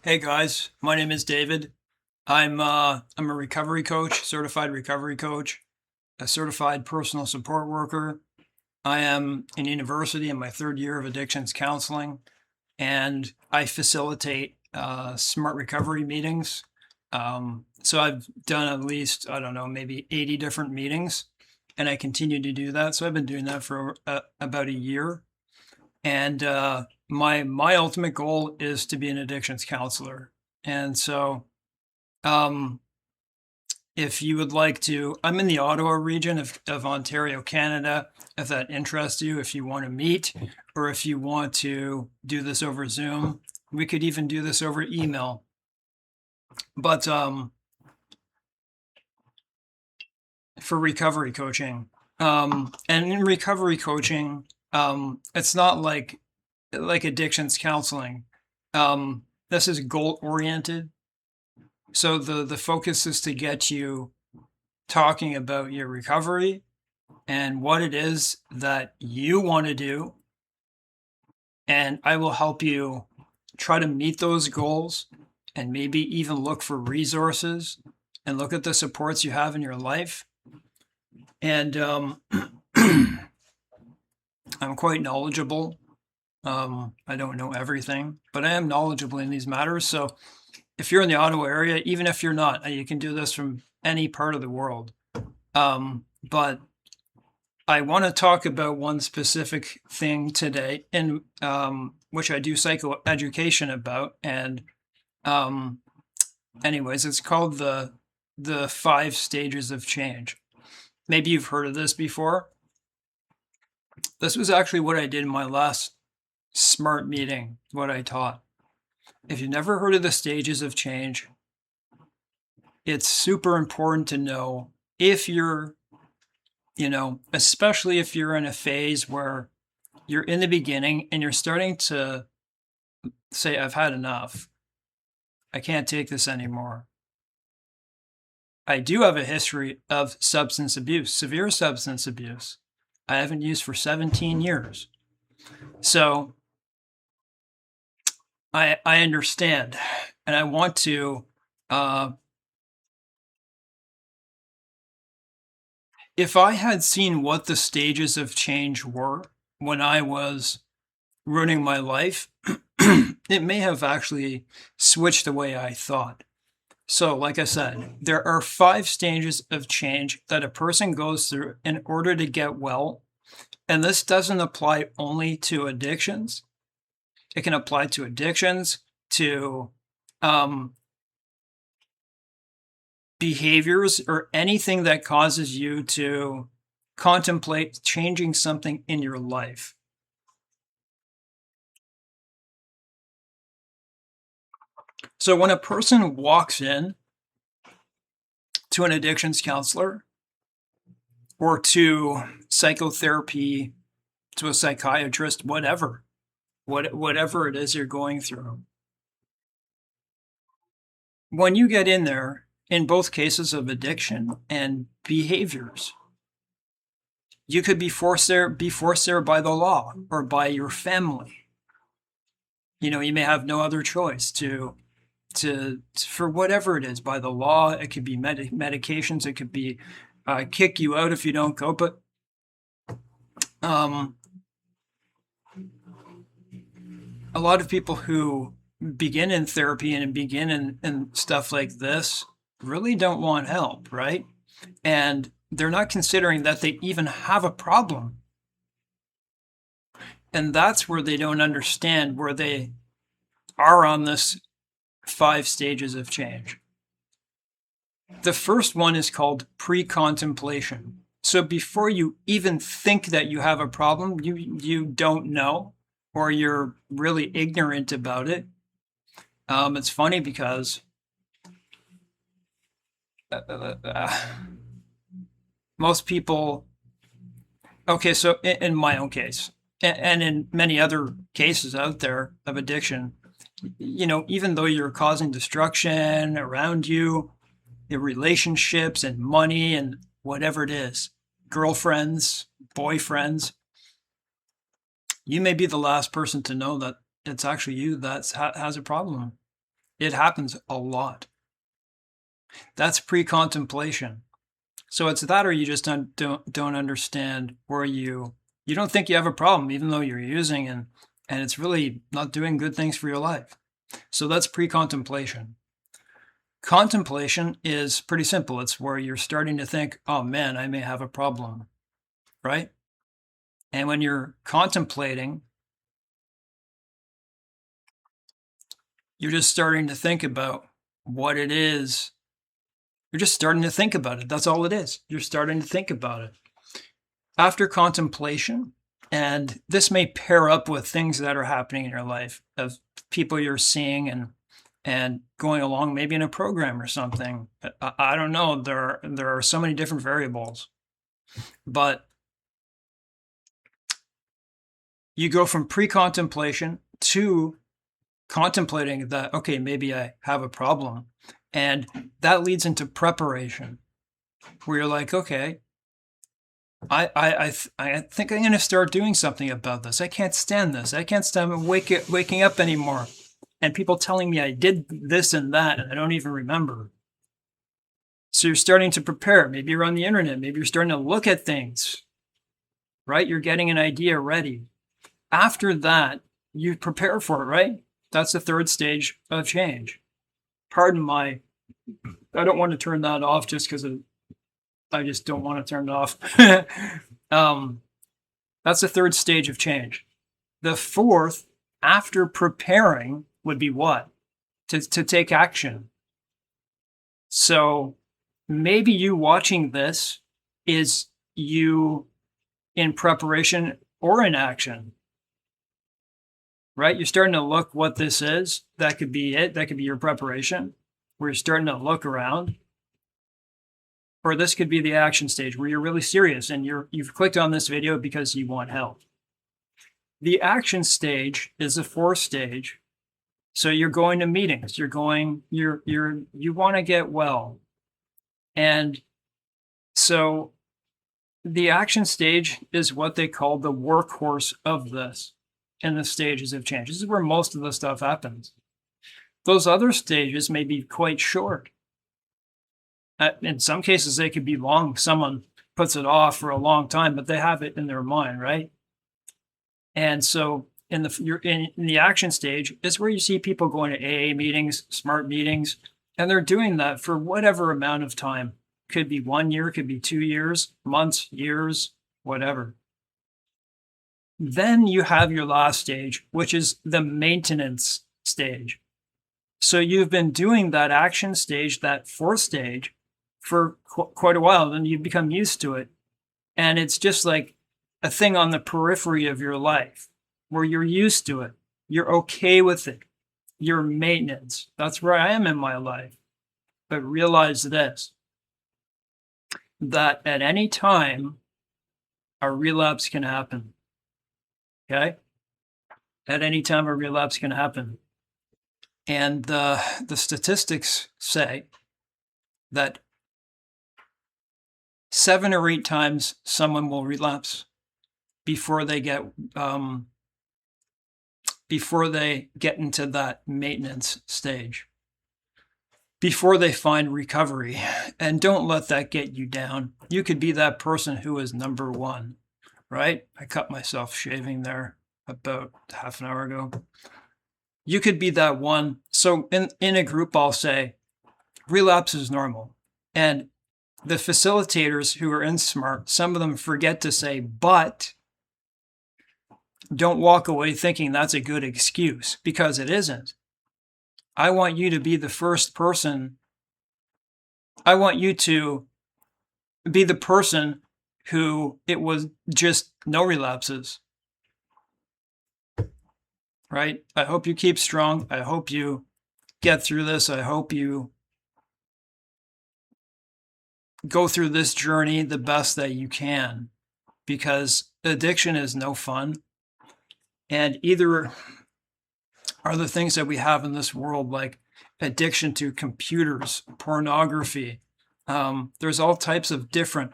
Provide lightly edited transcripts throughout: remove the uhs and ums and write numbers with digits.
Hey guys, my name is David. I'm a recovery coach, certified recovery coach, a certified personal support worker. I am in university in my third year of addictions counseling, and I facilitate smart recovery meetings. So I've done at least, I don't know, maybe 80 different meetings, and I continue to do that. So I've been doing that for about a year. And my ultimate goal is to be an addictions counselor. And so um, if you would like to, I'm in the Ottawa region of Ontario, Canada. If that interests you, if you want to meet, or if you want to do this over Zoom, we could even do this over email. But for recovery coaching, and in recovery coaching, it's not like addictions counseling. This is goal oriented. So the focus is to get you talking about your recovery and what it is that you want to do. And I will help you try to meet those goals and maybe even look for resources and look at the supports you have in your life. And I'm quite knowledgeable. I don't know everything, but I am knowledgeable in these matters. So if you're in the Ottawa area, even if you're not, you can do this from any part of the world. But I want to talk about one specific thing today, in which I do psychoeducation about. And anyways, it's called the 5 stages of change. Maybe you've heard of this before. This was actually what I did in my last SMART meeting, what I taught. If you've never heard of the stages of change, it's super important to know if you're, especially if you're in a phase where you're in the beginning and you're starting to say, I've had enough. I can't take this anymore. I do have a history of substance abuse, severe substance abuse. I haven't used for 17 years. So I understand, and I want to, if I had seen what the stages of change were when I was running my life, it may have actually switched the way I thought. So, like I said, there are 5 stages of change that a person goes through in order to get well. And this doesn't apply only to addictions. It can apply to addictions, to behaviors, or anything that causes you to contemplate changing something in your life. So when a person walks in to an addictions counselor or to psychotherapy, to a psychiatrist, whatever it is you're going through, when you get in there, in both cases of addiction and behaviors, you could be forced there by the law or by your family. You may have no other choice to for whatever it is, by the law. It could be medications. It could be kick you out if you don't go. But a lot of people who begin in therapy and begin in stuff like this really don't want help, right? And they're not considering that they even have a problem. And that's where they don't understand where they are on this 5 stages of change. The first one is called pre-contemplation. So before you even think that you have a problem, you don't know, or you're really ignorant about it. It's funny because most people, okay, so in my own case, and in many other cases out there of addiction, even though you're causing destruction around you, your relationships and money and whatever it is, girlfriends, boyfriends, you may be the last person to know that it's actually you that has a problem. It happens a lot. That's pre-contemplation. So it's that, or you just don't understand where you don't think you have a problem, even though you're using and it's really not doing good things for your life. So that's pre-contemplation. Contemplation is pretty simple. It's where you're starting to think, oh man, I may have a problem, right? And when you're contemplating, you're just starting to think about what it is. You're just starting to think about it. That's all it is. You're starting to think about it. After contemplation, and this may pair up with things that are happening in your life, of people you're seeing and going along, maybe in a program or something. I don't know. There are so many different variables, but you go from pre-contemplation to contemplating that, okay, maybe I have a problem. And that leads into preparation, where you're like, okay, I think I'm going to start doing something about this. I can't stand this. I can't stand waking up anymore. And people telling me I did this and that, and I don't even remember. So you're starting to prepare. Maybe you're on the internet. Maybe you're starting to look at things, right? You're getting an idea ready. After that, you prepare for it, right? That's the third stage of change. Pardon I don't want to turn that off just because I just don't want to turn it off. That's the third stage of change. The fourth, after preparing, would be what? To take action. So maybe you watching this is you in preparation or in action, right? You're starting to look what this is. That could be it. That could be your preparation, where you're starting to look around. Or this could be the action stage, where you're really serious and you've clicked on this video because you want help. The action stage is the fourth stage. So you're going to meetings, you want to get well. And so the action stage is what they call the workhorse of this in the stages of change. This is where most of the stuff happens. Those other stages may be quite short. In some cases, they could be long. Someone puts it off for a long time, but they have it in their mind, right? And so you're in the action stage is where you see people going to AA meetings, SMART meetings, and they're doing that for whatever amount of time. Could be 1 year, could be 2 years, months, years, whatever. Then you have your last stage, which is the maintenance stage. So you've been doing that action stage, that fourth stage, for quite a while, and you become used to it. And it's just like a thing on the periphery of your life, where you're used to it. You're okay with it. You're maintenance. That's where I am in my life. But realize this, that at any time, a relapse can happen. Okay? At any time, a relapse can happen. And the statistics say that 7 or 8 times someone will relapse before they get into that maintenance stage, before they find recovery. And don't let that get you down. You could be that person who is number one, right? I cut myself shaving there about half an hour ago. You could be that one. So in a group, I'll say, relapse is normal. And the facilitators who are in SMART, some of them forget to say, but don't walk away thinking that's a good excuse, because it isn't. I want you to be the first person. I want you to be the person who it was just no relapses. Right? I hope you keep strong. I hope you get through this. I hope you go through this journey the best that you can, because addiction is no fun. And either are the things that we have in this world, like addiction to computers, pornography. There's all types of different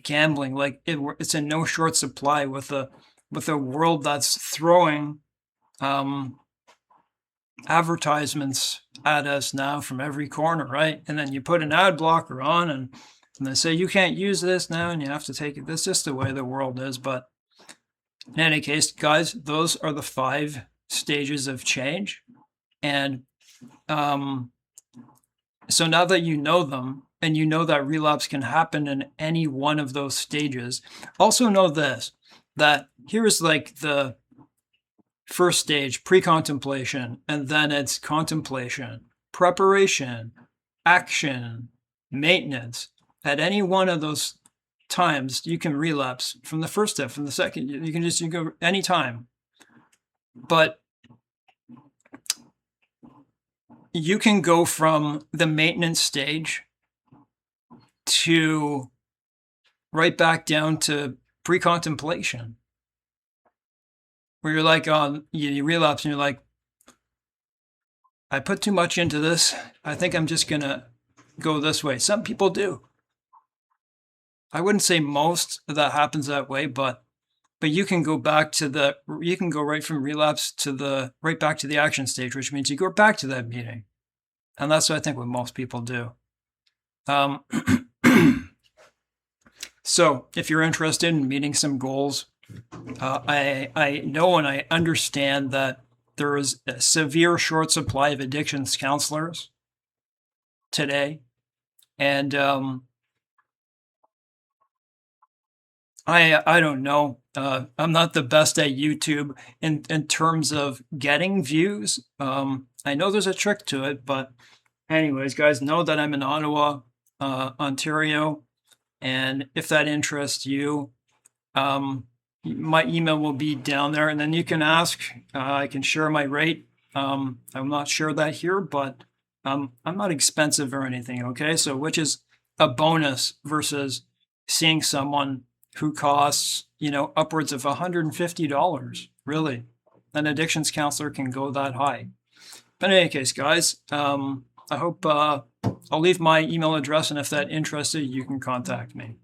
gambling. Like it's in no short supply with a world that's throwing at advertisements at us now from every corner, right? And then you put an ad blocker on and they say you can't use this now and you have to take it. That's just the way the world is. But in any case, guys, those are the 5 stages of change. And so now that you know them and you know that relapse can happen in any one of those stages, also know this, that here's like the first stage, pre-contemplation, and then it's contemplation, preparation, action, maintenance. At any one of those times, you can relapse from the first step, from the second. You can go anytime. But you can go from the maintenance stage to right back down to pre-contemplation, where you're like, you relapse and you're like, I put too much into this. I think I'm just going to go this way. Some people do. I wouldn't say most of that happens that way, but you can go back to you can go right from relapse to right back to the action stage, which means you go back to that meeting. And that's what I think what most people do. So if you're interested in meeting some goals, I know and I understand that there is a severe short supply of addictions counselors today. And I don't know. I'm not the best at YouTube in terms of getting views. I know there's a trick to it, but anyways, guys, know that I'm in Ottawa, Ontario, and if that interests you, my email will be down there, and then you can ask. I can share my rate. I'm not sure that here, but I'm not expensive or anything. Okay, so which is a bonus versus seeing someone who costs, upwards of $150. Really, an addictions counselor can go that high. But in any case, guys, I hope I'll leave my email address, and if that interested, you can contact me.